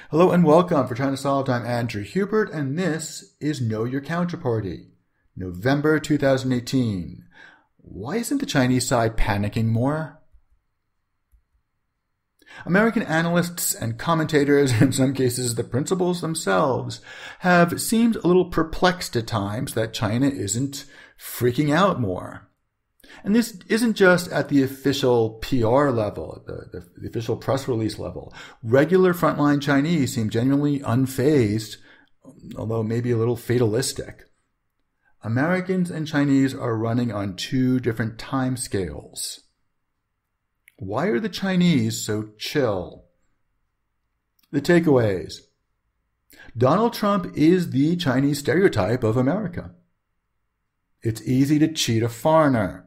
Hello and welcome. For China Solved, I'm Andrew Hubert, and this is Know Your Counterparty, November 2018. Why isn't the Chinese side panicking more? American analysts and commentators, in some cases the principals themselves, have seemed a little perplexed at times that China isn't freaking out more. And this isn't just at the official PR level, the official press release level. Regular frontline Chinese seem genuinely unfazed, although maybe a little fatalistic. Americans and Chinese are running on two different time scales. Why are the Chinese so chill? The takeaways. Donald Trump is the Chinese stereotype of America. It's easy to cheat a foreigner.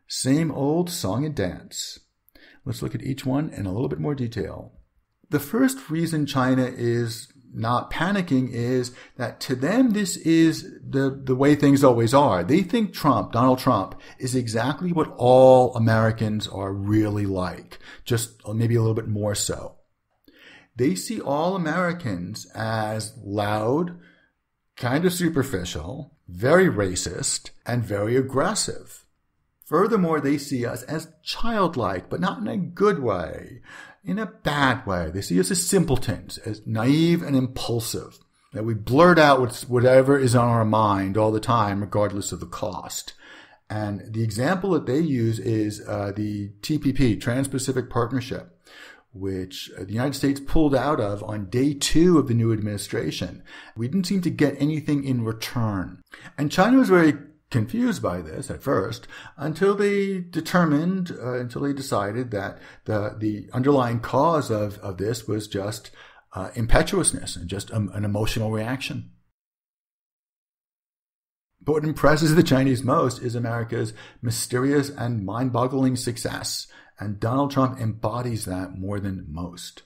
Same old song and dance. Let's look at each one in a little bit more detail. The first reason China is not panicking is that to them this is the way things always are. They think Donald Trump, is exactly what all Americans are really like, just maybe a little bit more so. They see all Americans as loud, kind of superficial, very racist, and very aggressive. Furthermore, they see us as childlike, but not in a good way, in a bad way. They see us as simpletons, as naive and impulsive, that we blurt out whatever is on our mind all the time, regardless of the cost. And the example that they use is the TPP, Trans-Pacific Partnership, which the United States pulled out of on day 2 of the new administration. We didn't seem to get anything in return. And China was very confused by this at first until they decided that the underlying cause of this was just impetuousness and just an emotional reaction. But what impresses the Chinese most is America's mysterious and mind-boggling success, and Donald Trump embodies that more than most.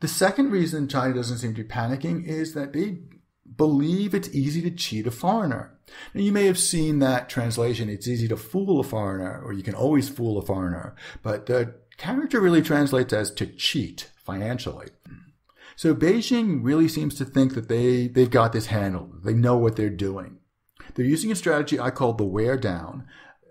The second reason China doesn't seem to be panicking is that they believe it's easy to cheat a foreigner. Now, you may have seen that translation, it's easy to fool a foreigner, or you can always fool a foreigner, but the character really translates as to cheat financially. So Beijing really seems to think that they've got this handled. They know what they're doing. They're using a strategy I call the wear down,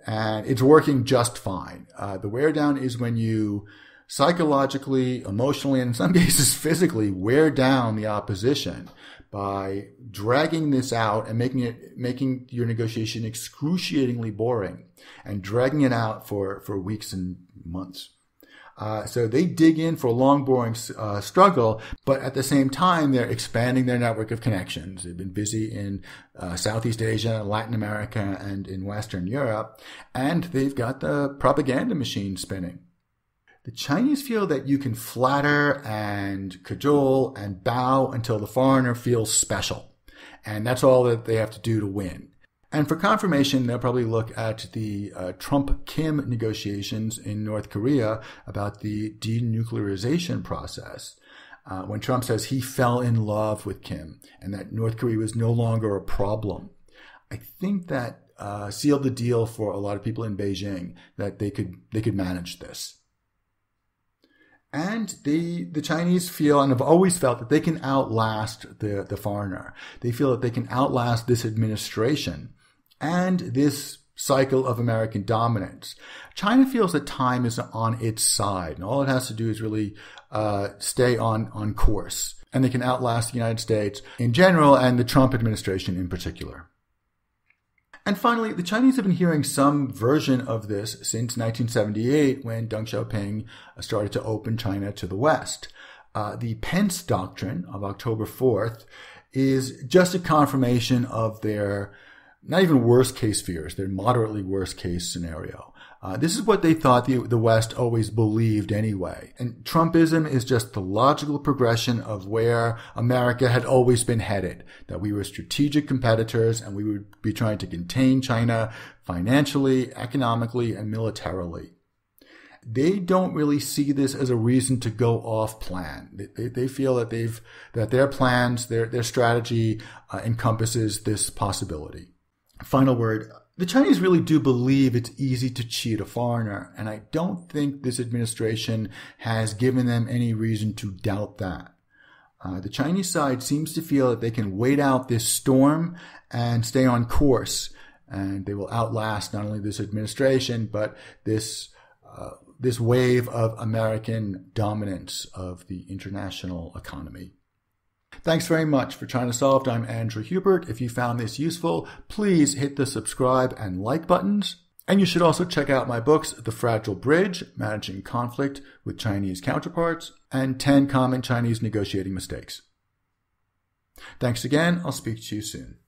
and it's working just fine. The wear down is when you psychologically, emotionally, and in some cases physically wear down the opposition by dragging this out and making your negotiation excruciatingly boring and dragging it out for weeks and months. So they dig in for a long, boring struggle, but at the same time, they're expanding their network of connections. They've been busy in Southeast Asia, Latin America, and in Western Europe, and they've got the propaganda machine spinning. The Chinese feel that you can flatter and cajole and bow until the foreigner feels special. And that's all that they have to do to win. And for confirmation, they'll probably look at the Trump-Kim negotiations in North Korea about the denuclearization process. When Trump says he fell in love with Kim and that North Korea was no longer a problem. I think that sealed the deal for a lot of people in Beijing that they could manage this. And the Chinese feel, and have always felt, that they can outlast the foreigner. They feel that they can outlast this administration and this cycle of American dominance. China feels that time is on its side, and all it has to do is really stay on course. And they can outlast the United States in general and the Trump administration in particular. And finally, the Chinese have been hearing some version of this since 1978 when Deng Xiaoping started to open China to the West. The Pence Doctrine of October 4th is just a confirmation of their not even worst case fears, their moderately worst case scenario. This is what they thought the West always believed anyway. And Trumpism is just the logical progression of where America had always been headed, that we were strategic competitors and we would be trying to contain China financially, economically, and militarily. They don't really see this as a reason to go off plan. They feel that their plans, their strategy encompasses this possibility. Final word. The Chinese really do believe it's easy to cheat a foreigner, and I don't think this administration has given them any reason to doubt that. The Chinese side seems to feel that they can wait out this storm and stay on course, and they will outlast not only this administration, but this wave of American dominance of the international economy. Thanks very much for China Solved. I'm Andrew Hubert. If you found this useful, please hit the subscribe and like buttons. And you should also check out my books, The Fragile Bridge, Managing Conflict with Chinese Counterparts, and 10 Common Chinese Negotiating Mistakes. Thanks again. I'll speak to you soon.